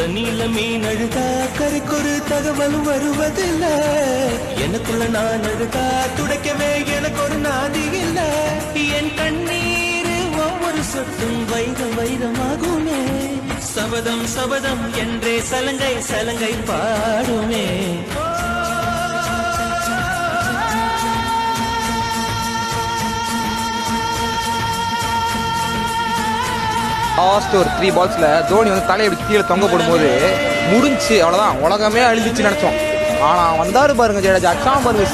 தண்ணியில மீன் அழுதா கரைக்கொரு தகவலும் வருவதில்ல. எனக்குள்ள நான் அழுதா துடைக்கவே எனக்கு ஒரு நாதி இல்ல. என் கண்ணீர் ஒவ்வொரு சொட்டும் வைரம் வைரமாகுமே. சபதம் சபதம் என்றே சலங்கை சலங்கை பாடுமே. லாஸ்ட் ஒரு 3 பால்ஸ்ல தோனி வந்து தலையை எடுத்து கீழே தொங்க போடும்போது முடிஞ்சு அவ்வளோதான், உலகமே அழிஞ்சிச்சு நினைச்சோம். ஆனா வந்தாரு பாருங்க ஜடேஜா, அச்சாம் பாருங்க.